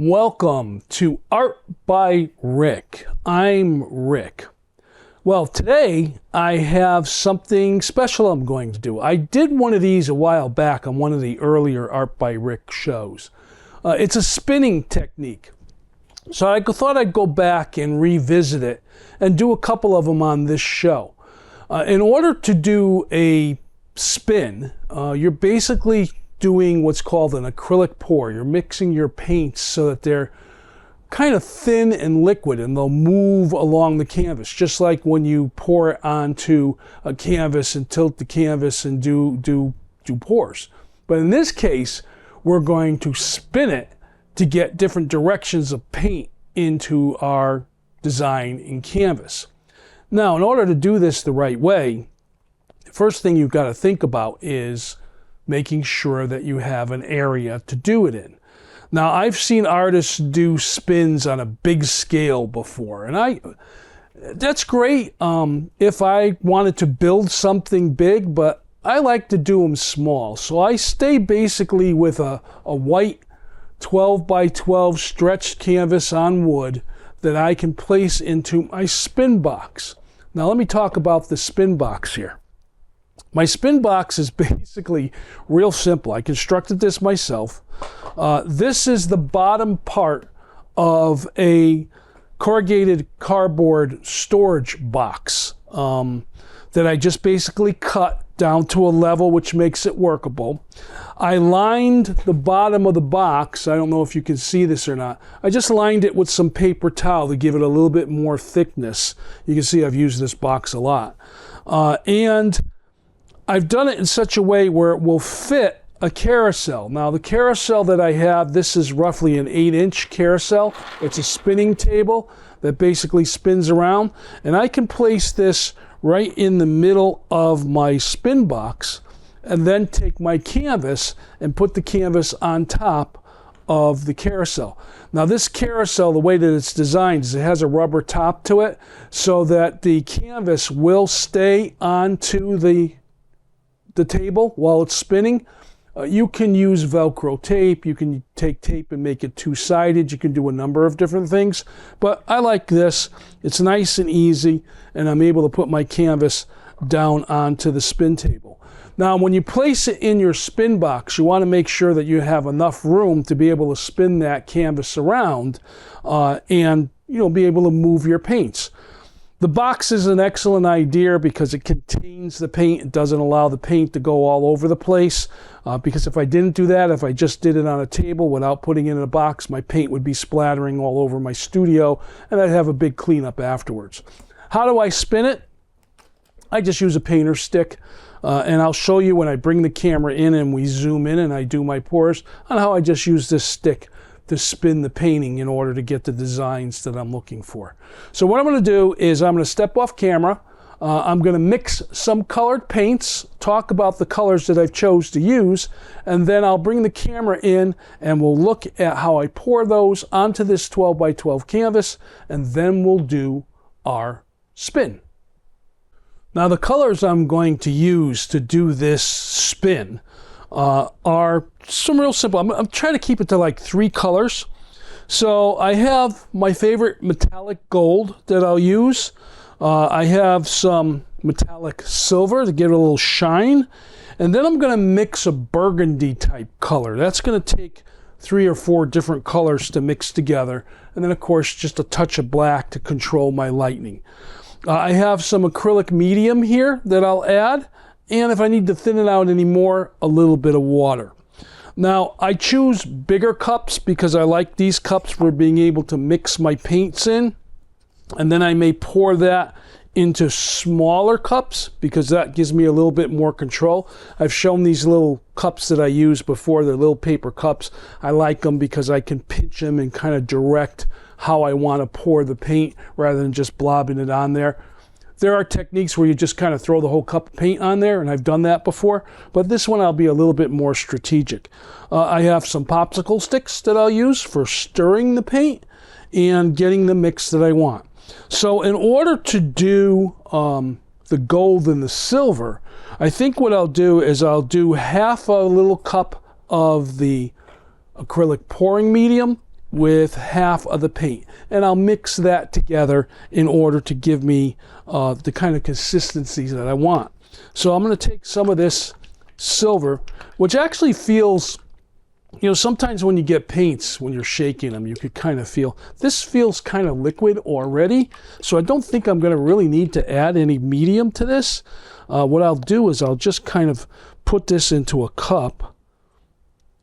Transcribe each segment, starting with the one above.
Welcome to Art by Rick. I'm Rick. Well, today I have something special I'm going to do. I did one of these a while back on one of the earlier Art by Rick shows. It's a spinning technique. So I thought I'd go back and revisit it and do a couple of them on this show. In order to do a spin, you're basically doing what's called an acrylic pour. You're mixing your paints so that they're kind of thin and liquid and they'll move along the canvas, just like when you pour it onto a canvas and tilt the canvas and do pours. But in this case, we're going to spin it to get different directions of paint into our design in canvas. Now, in order to do this the right way, the first thing you've got to think about is making sure that you have an area to do it in. Now, I've seen artists do spins on a big scale before, and that's great if I wanted to build something big, but I like to do them small. So I stay basically with a white 12 by 12 stretched canvas on wood that I can place into my spin box. Now let me talk about the spin box here. My spin box is basically real simple. I constructed this myself. This is the bottom part of a corrugated cardboard storage box that I just basically cut down to a level which makes it workable. I lined the bottom of the box. I don't know if you can see this or not. I just lined it with some paper towel to give it a little bit more thickness. You can see I've used this box a lot. And I've done it in such a way where it will fit a carousel. Now, the carousel that I have, this is roughly an 8-inch carousel. It's a spinning table that basically spins around, and I can place this right in the middle of my spin box and then take my canvas and put the canvas on top of the carousel. Now, this carousel, the way that it's designed is it has a rubber top to it so that the canvas will stay onto the table while it's spinning. You can use Velcro tape. You can take tape and make it two-sided. You can do a number of different things. But I like this. It's nice and easy, and I'm able to put my canvas down onto the spin table. Now, when you place it in your spin box, you want to make sure that you have enough room to be able to spin that canvas around and be able to move your paints. The box is an excellent idea because it contains the paint. It doesn't allow the paint to go all over the place. Because if I didn't do that, if I just did it on a table without putting it in a box, my paint would be splattering all over my studio and I'd have a big cleanup afterwards. How do I spin it? I just use a painter's stick. And I'll show you when I bring the camera in and we zoom in and I do my pours on how I just use this stick to spin the painting in order to get the designs that I'm looking for. So what I'm going to do is I'm going to step off camera. I'm going to mix some colored paints, talk about the colors that I've chose to use, and then I'll bring the camera in and we'll look at how I pour those onto this 12 by 12 canvas, and then we'll do our spin. Now, the colors I'm going to use to do this spin are some real simple. I'm trying to keep it to like 3 colors. So I have my favorite metallic gold that I'll use. I have some metallic silver to give it a little shine. And then I'm going to mix a burgundy type color. That's going to take 3 or 4 different colors to mix together. And then, of course, just a touch of black to control my lighting. I have some acrylic medium here that I'll add. And if I need to thin it out anymore, a little bit of water. Now, I choose bigger cups because I like these cups for being able to mix my paints in. And then I may pour that into smaller cups because that gives me a little bit more control. I've shown these little cups that I use before. They're little paper cups. I like them because I can pinch them and kind of direct how I want to pour the paint rather than just blobbing it on there. There are techniques where you just kind of throw the whole cup of paint on there, and I've done that before, but this one I'll be a little bit more strategic. I have some popsicle sticks that I'll use for stirring the paint and getting the mix that I want. So in order to do the gold and the silver, I think what I'll do is I'll do half a little cup of the acrylic pouring medium with half of the paint, and I'll mix that together in order to give me the kind of consistency that I want. So I'm going to take some of this silver, which actually feels, you know, sometimes when you get paints, when you're shaking them, you could kind of feel, this feels kind of liquid already, so I don't think I'm going to really need to add any medium to this. What I'll do is I'll just kind of put this into a cup,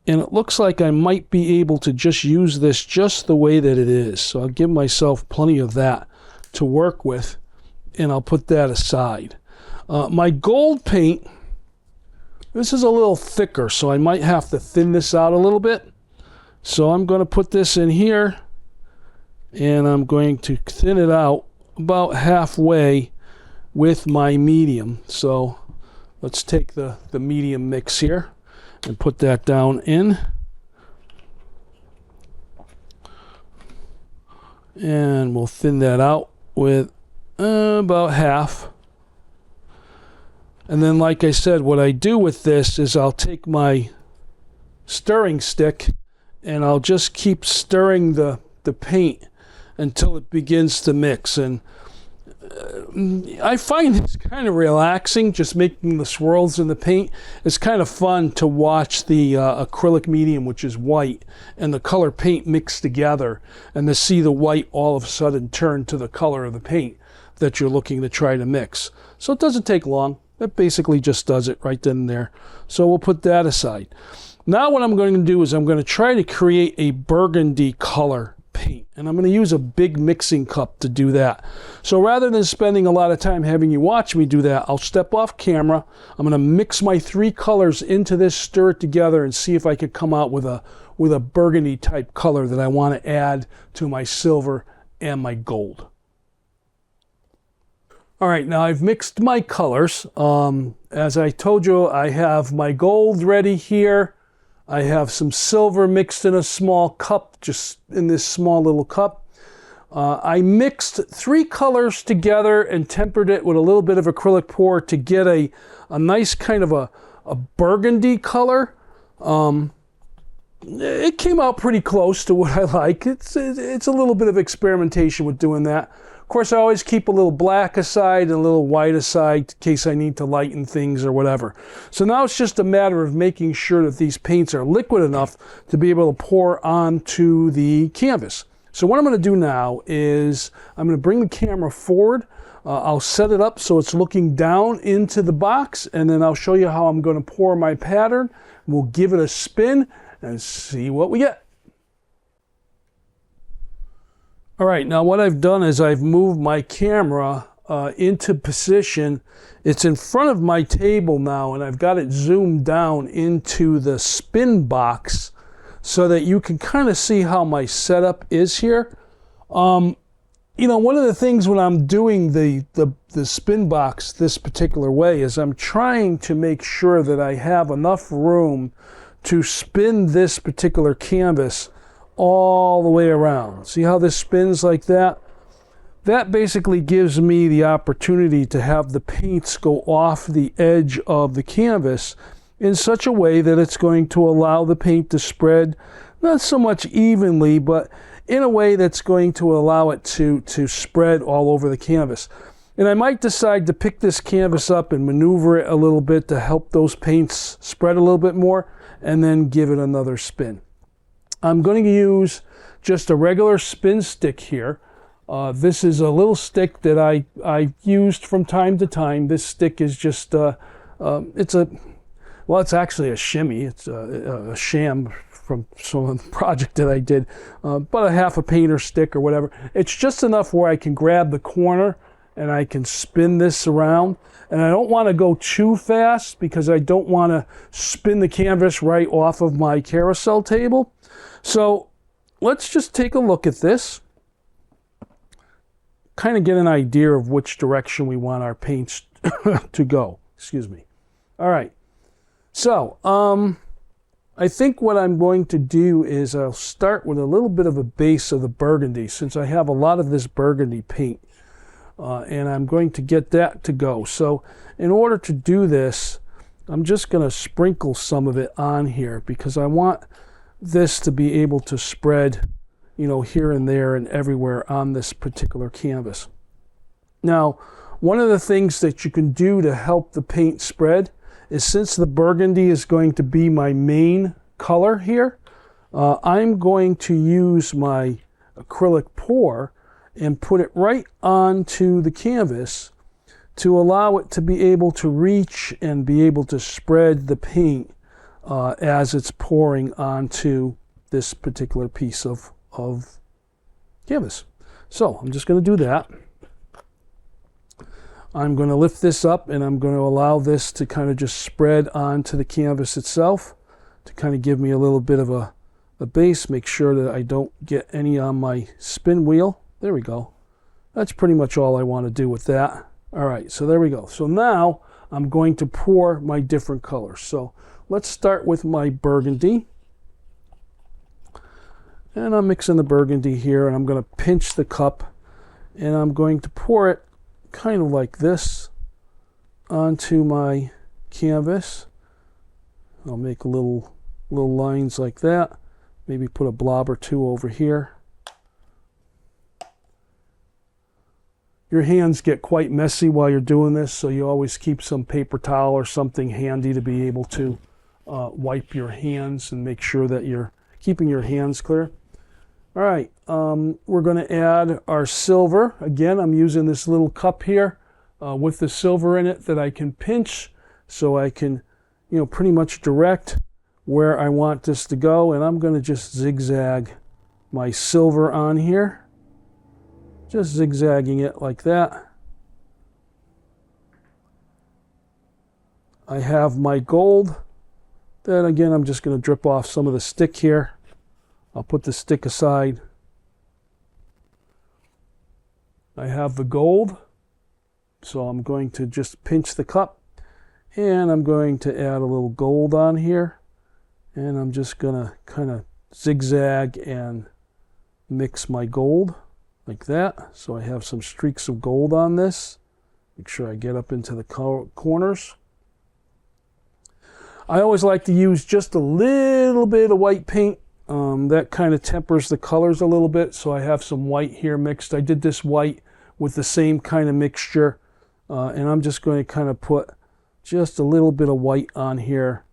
and it looks like I might be able to just use this just the way that it is. So I'll give myself plenty of that to work with, and I'll put that aside. My gold paint, this is a little thicker, so I might have to thin this out a little bit. So I'm going to put this in here, and I'm going to thin it out about halfway with my medium. So let's take the medium mix here and put that down in. And we'll thin that out with about half. And then, like I said, what I do with this is I'll take my stirring stick and I'll just keep stirring the paint until it begins to mix. And I find it's kind of relaxing, just making the swirls in the paint. It's kind of fun to watch the acrylic medium, which is white, and the color paint mix together, and to see the white all of a sudden turn to the color of the paint that you're looking to try to mix. So it doesn't take long. It basically just does it right then and there. So we'll put that aside. Now what I'm going to do is I'm going to try to create a burgundy color paint, and I'm going to use a big mixing cup to do that. So rather than spending a lot of time having you watch me do that, I'll step off camera. I'm going to mix my three colors into this, stir it together, and see if I could come out with a burgundy type color that I want to add to my silver and my gold. All right, now I've mixed my colors. As I told you, I have my gold ready here. I have some silver mixed in a small cup, just in this small little cup. I mixed three colors together and tempered it with a little bit of acrylic pour to get a nice kind of a burgundy color. It came out pretty close to what I like. It's a little bit of experimentation with doing that. Of course, I always keep a little black aside and a little white aside in case I need to lighten things or whatever. So now it's just a matter of making sure that these paints are liquid enough to be able to pour onto the canvas. So what I'm going to do now is I'm going to bring the camera forward. I'll set it up so it's looking down into the box, and then I'll show you how I'm going to pour my pattern. We'll give it a spin and see what we get. All right, now what I've done is I've moved my camera into position. It's in front of my table now, and I've got it zoomed down into the spin box so that you can kind of see how my setup is here. You know, one of the things when I'm doing the spin box this particular way is I'm trying to make sure that I have enough room to spin this particular canvas all the way around. See how this spins like that? That basically gives me the opportunity to have the paints go off the edge of the canvas in such a way that it's going to allow the paint to spread not so much evenly, but in a way that's going to allow it to spread all over the canvas. And I might decide to pick this canvas up and maneuver it a little bit to help those paints spread a little bit more, and then give it another spin. I'm going to use just a regular spin stick here. This is a little stick that I used from time to time. This stick is just, it's actually a shimmy. It's a sham from some project that I did, but a half a painter stick or whatever. It's just enough where I can grab the corner and I can spin this around. And I don't want to go too fast because I don't want to spin the canvas right off of my carousel table. So let's just take a look at this, kind of get an idea of which direction we want our paints to go. Excuse me. All right. So I think what I'm going to do is I'll start with a little bit of a base of the burgundy, since I have a lot of this burgundy paint. And I'm going to get that to go. So in order to do this, I'm just going to sprinkle some of it on here because I want this to be able to spread you know, here and there and everywhere on this particular canvas. Now, one of the things that you can do to help the paint spread is, since the burgundy is going to be my main color here, I'm going to use my acrylic pour and put it right onto the canvas to allow it to be able to reach and be able to spread the paint as it's pouring onto this particular piece of canvas. So I'm just going to do that. I'm going to lift this up and I'm going to allow this to kind of just spread onto the canvas itself to kind of give me a little bit of a base. Make sure that I don't get any on my spin wheel. There we go. That's pretty much all I want to do with that. All right, so there we go. So now I'm going to pour my different colors. So let's start with my burgundy. And I'm mixing the burgundy here, and I'm going to pinch the cup, and I'm going to pour it kind of like this onto my canvas. I'll make little lines like that. Maybe put a blob or two over here. Your hands get quite messy while you're doing this, so you always keep some paper towel or something handy to be able to wipe your hands and make sure that you're keeping your hands clear. All right, we're going to add our silver. Again, I'm using this little cup here with the silver in it that I can pinch, so I can, you know, pretty much direct where I want this to go. And I'm going to just zigzag my silver on here. Just zigzagging it like that. I have my gold. Then again, I'm just going to drip off some of the stick here. I'll put the stick aside. I have the gold. So I'm going to just pinch the cup. And I'm going to add a little gold on here. And I'm just going to kind of zigzag and mix my gold. Like that. So I have some streaks of gold on this. Make sure I get up into the corners. I always like to use just a little bit of white paint. That kind of tempers the colors a little bit. So I have some white here mixed. I did this white with the same kind of mixture. And I'm just going to kind of put just a little bit of white on here.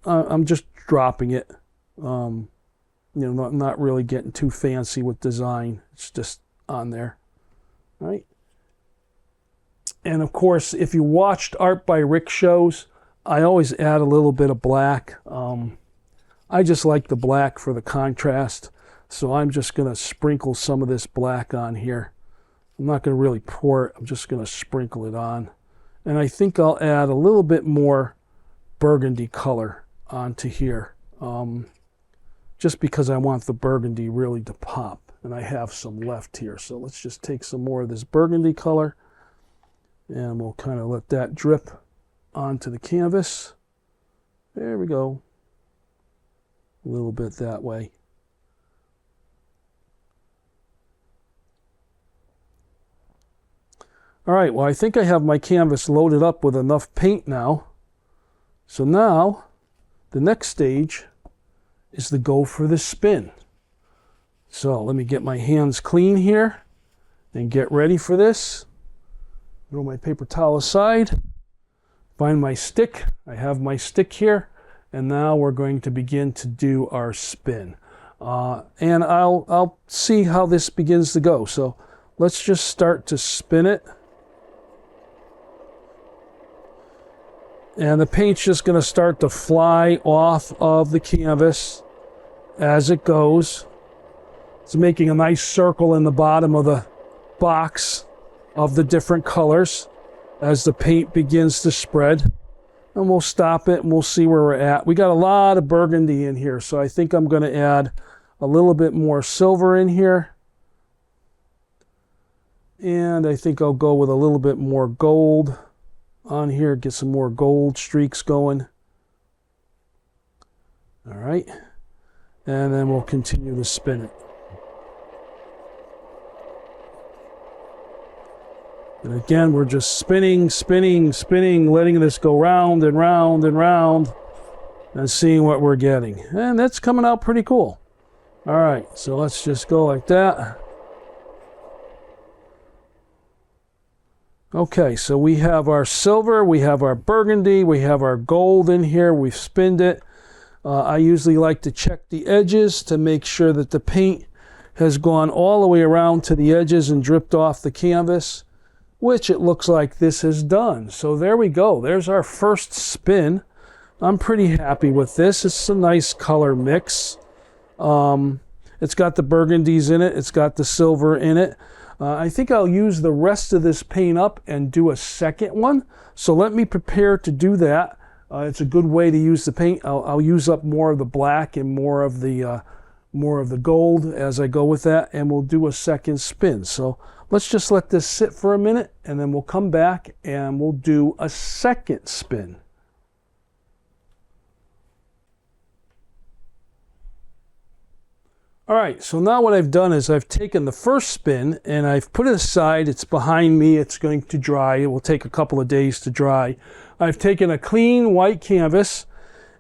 I'm just dropping it. You know, not really getting too fancy with design. It's just on there, right? And of course, if you watched Art by Rick shows, I always add a little bit of black. I just like the black for the contrast, so I'm just going to sprinkle some of this black on here. I'm not going to really pour it. I'm just going to sprinkle it on. And I think I'll add a little bit more burgundy color onto here. Just because I want the burgundy really to pop, and I have some left here. So let's just take some more of this burgundy color, and we'll kind of let that drip onto the canvas. There we go. A little bit that way. All right, well, I think I have my canvas loaded up with enough paint now. So now, the next stage is to go for the spin. So let me get my hands clean here and get ready for this. Throw my paper towel aside. Find my stick. I have my stick here. And now we're going to begin to do our spin. And I'll see how this begins to go. So let's just start to spin it. And the paint's just going to start to fly off of the canvas as it goes. It's making a nice circle in the bottom of the box of the different colors as the paint begins to spread. And we'll stop it and we'll see where we're at. We got a lot of burgundy in here, so I think I'm going to add a little bit more silver in here. And I think I'll go with a little bit more gold on here, get some more gold streaks going. All right. And then we'll continue to spin it. And again, we're just spinning, spinning, spinning, letting this go round and round and round and seeing what we're getting. And that's coming out pretty cool. All right, so let's just go like that. Okay, so we have our silver, we have our burgundy, we have our gold in here. We've spinned it. I usually like to check the edges to make sure that the paint has gone all the way around to the edges and dripped off the canvas, which it looks like this has done. So there we go. There's our first spin. I'm pretty happy with this. It's a nice color mix. It's got the burgundies in it. It's got the silver in it. I think I'll use the rest of this paint up and do a second one. So let me prepare to do that. It's a good way to use the paint. I'll use up more of the black and more of the gold as I go with that, and we'll do a second spin. So let's just let this sit for a minute, and then we'll come back and we'll do a second spin. All right, so now what I've done is I've taken the first spin and I've put it aside. It's behind me. It's going to dry. It will take a couple of days to dry. I've taken a clean white canvas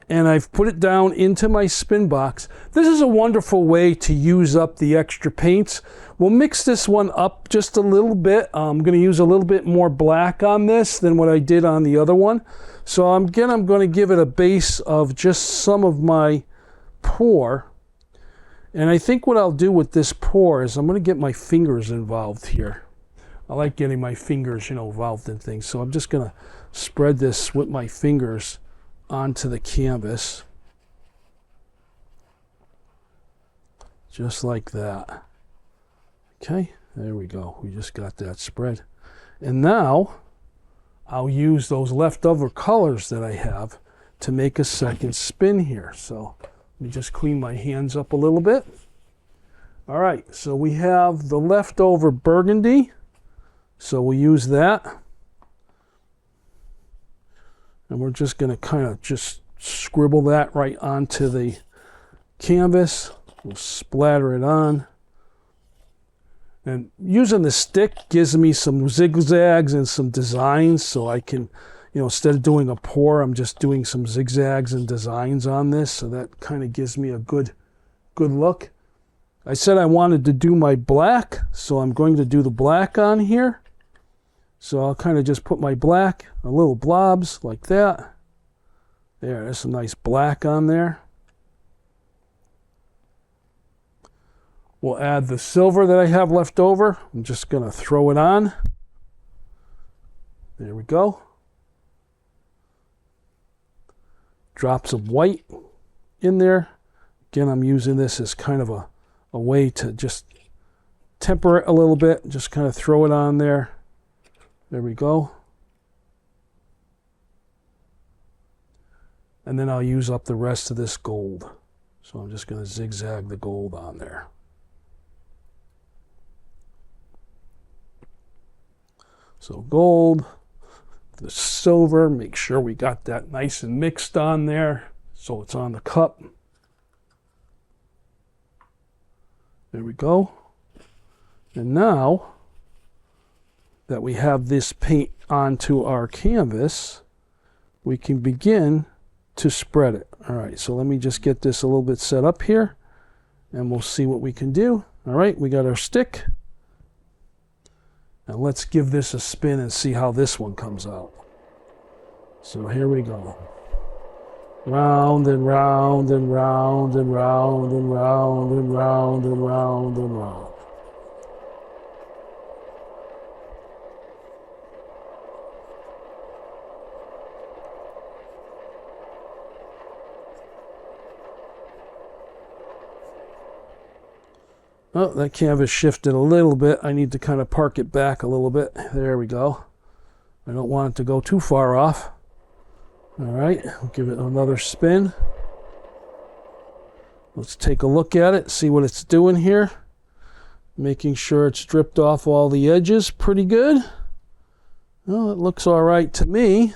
and I've put it down into my spin box. This is a wonderful way to use up the extra paints. We'll mix this one up just a little bit. I'm going to use a little bit more black on this than what I did on the other one. So again, I'm going to give it a base of just some of my pour. And I think what I'll do with this pour is I'm going to get my fingers involved here. I like getting my fingers, involved in things. So I'm just going to spread this with my fingers onto the canvas. Just like that. Okay, there we go. We just got that spread. And now I'll use those leftover colors that I have to make a second spin here. So let me just clean my hands up a little bit. All right, so we have the leftover burgundy. So we'll use that. And we're just going to kind of just scribble that right onto the canvas. We'll splatter it on. And using the stick gives me some zigzags and some designs, so I can, instead of doing a pour, I'm just doing some zigzags and designs on this. So that kind of gives me a good look. I said I wanted to do my black, so I'm going to do the black on here. So I'll kind of just put my black, a little blobs like that. There's some nice black on there. We'll add the silver that I have left over. I'm just going to throw it on. There we go. Drops of white in there. Again, I'm using this as kind of a way to just temper it a little bit. Just kind of throw it on there. There we go. And then I'll use up the rest of this gold. So I'm just going to zigzag the gold on there. So gold, the silver, make sure we got that nice and mixed on there so it's on the cup. There we go. And now that we have this paint onto our canvas, we can begin to spread it. All right, so let me just get this a little bit set up here and we'll see what we can do. All right, we got our stick. Now let's give this a spin and see how this one comes out. So here we go. Round and round and round and round and round and round and round and round. Oh, that canvas shifted a little bit. I need to kind of park it back a little bit. There we go. I don't want it to go too far off. All right, we'll give it another spin. Let's take a look at it, see what it's doing here. Making sure it's dripped off all the edges pretty good. Well, it looks all right to me.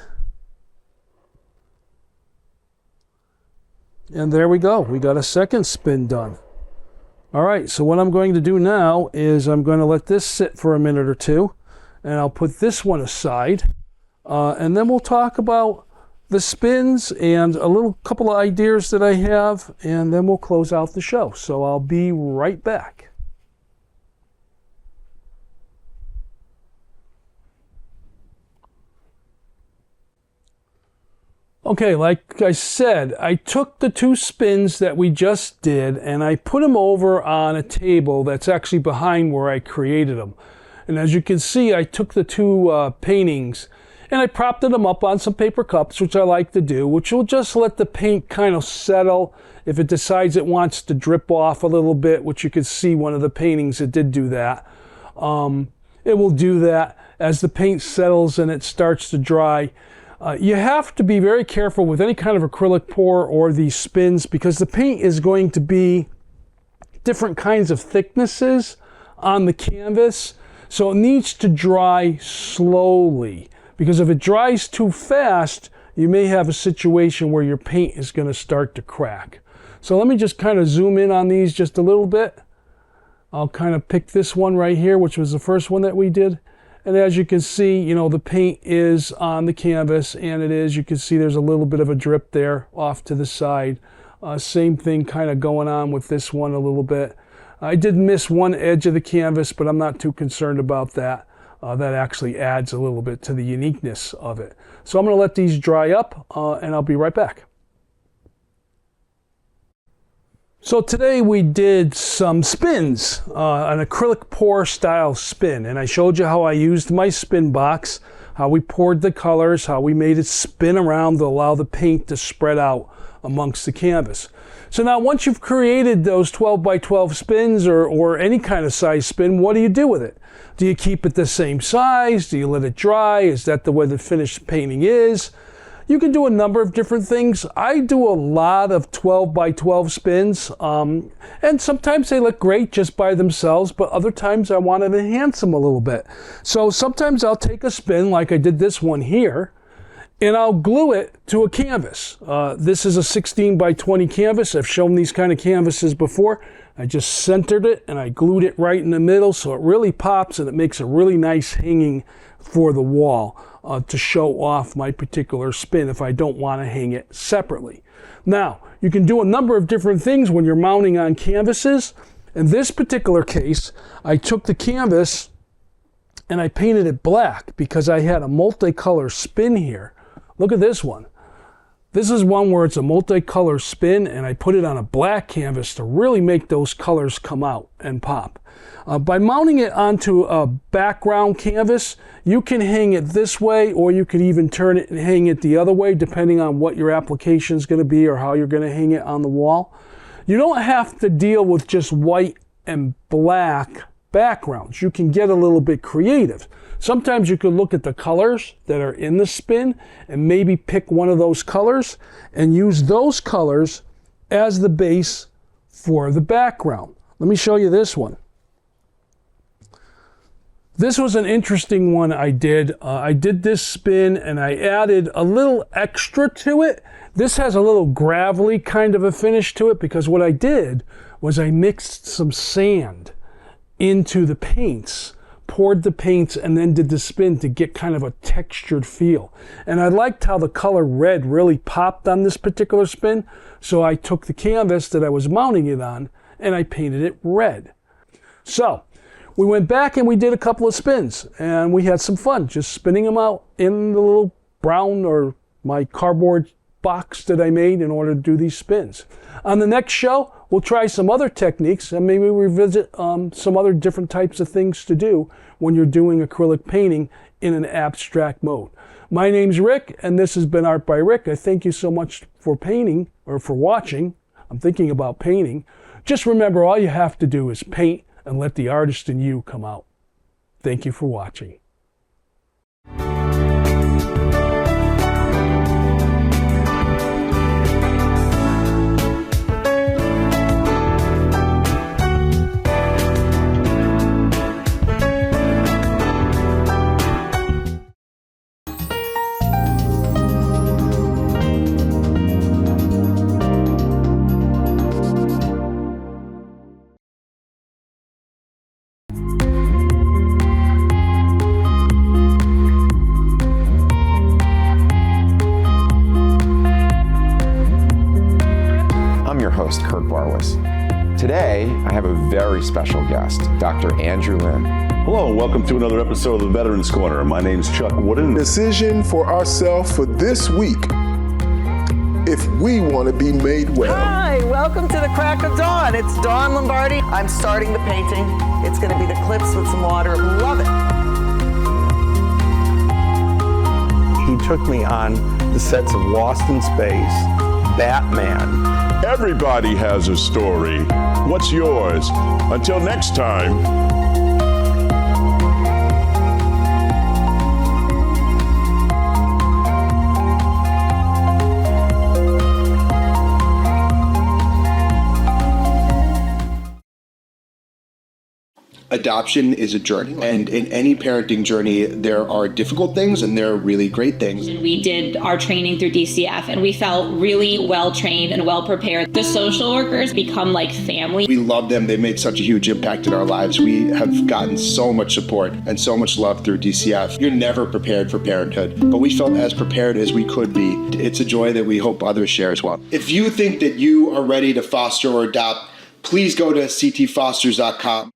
And there we go. We got a second spin done. All right, so what I'm going to do now is I'm going to let this sit for a minute or two, and I'll put this one aside, and then we'll talk about the spins and a little couple of ideas that I have, and then we'll close out the show. So I'll be right back. Okay, like I said, I took the two spins that we just did and I put them over on a table that's actually behind where I created them. And as you can see, I took the two paintings and I propped them up on some paper cups, which I like to do, which will just let the paint kind of settle. If it decides it wants to drip off a little bit, which you can see one of the paintings, it did do that. It will do that as the paint settles and it starts to dry. You have to be very careful with any kind of acrylic pour or these spins because the paint is going to be different kinds of thicknesses on the canvas. So it needs to dry slowly because if it dries too fast, you may have a situation where your paint is going to start to crack. So let me just kind of zoom in on these just a little bit. I'll kind of pick this one right here, which was the first one that we did. And as you can see, you know, the paint is on the canvas and you can see there's a little bit of a drip there off to the side. Same thing kind of going on with this one a little bit. I did miss one edge of the canvas, but I'm not too concerned about that. That actually adds a little bit to the uniqueness of it. So I'm going to let these dry up and I'll be right back. So today we did some spins, an acrylic pour style spin, and I showed you how I used my spin box, how we poured the colors, how we made it spin around to allow the paint to spread out amongst the canvas. So now once you've created those 12 by 12 spins or any kind of size spin, what do you do with it? Do you keep it the same size? Do you let it dry? Is that the way the finished painting is? You can do a number of different things. I do a lot of 12 by 12 spins, and sometimes they look great just by themselves, but other times I want to enhance them a little bit. So sometimes I'll take a spin like I did this one here, and I'll glue it to a canvas. This is a 16 by 20 canvas. I've shown these kind of canvases before. I just centered it and I glued it right in the middle so it really pops and it makes a really nice hanging for the wall. To show off my particular spin if I don't want to hang it separately. Now, you can do a number of different things when you're mounting on canvases. In this particular case, I took the canvas and I painted it black because I had a multicolor spin here. Look at this one. This is one where it's a multicolor spin and I put it on a black canvas to really make those colors come out and pop. By mounting it onto a background canvas, you can hang it this way or you could even turn it and hang it the other way depending on what your application is going to be or how you're going to hang it on the wall. You don't have to deal with just white and black backgrounds. You can get a little bit creative. Sometimes you could look at the colors that are in the spin and maybe pick one of those colors and use those colors as the base for the background. Let me show you this one. This was an interesting one I did. I did this spin and I added a little extra to it. This has a little gravelly kind of a finish to it because what I did was I mixed some sand into the paints, poured the paints, and then did the spin to get kind of a textured feel. And I liked how the color red really popped on this particular spin, so I took the canvas that I was mounting it on and I painted it red. So we went back and we did a couple of spins and we had some fun just spinning them out in the little brown or my cardboard box that I made in order to do these spins. On the next show, we'll try some other techniques and maybe revisit some other different types of things to do when you're doing acrylic painting in an abstract mode. My name's Rick and this has been Art by Rick. I thank you so much for painting or for watching. I'm thinking about painting. Just remember, all you have to do is paint and let the artist in you come out. Thank you for watching. host, Kurt Barwis. Today, I have a very special guest, Dr. Andrew Lin. Hello, and welcome to another episode of the Veterans Corner. My name is Chuck Wooden. Decision for ourselves for this week, if we want to be made well. Hi, welcome to the crack of dawn. It's Dawn Lombardi. I'm starting the painting. It's going to be the clips with some water. Love it. He took me on the sets of Lost in Space, Batman. Everybody has a story. What's yours? Until next time. Adoption is a journey, and in any parenting journey, there are difficult things and there are really great things. We did our training through DCF, and we felt really well trained and well prepared. The social workers become like family. We love them. They made such a huge impact in our lives. We have gotten so much support and so much love through DCF. You're never prepared for parenthood, but we felt as prepared as we could be. It's a joy that we hope others share as well. If you think that you are ready to foster or adopt, please go to ctfosters.com.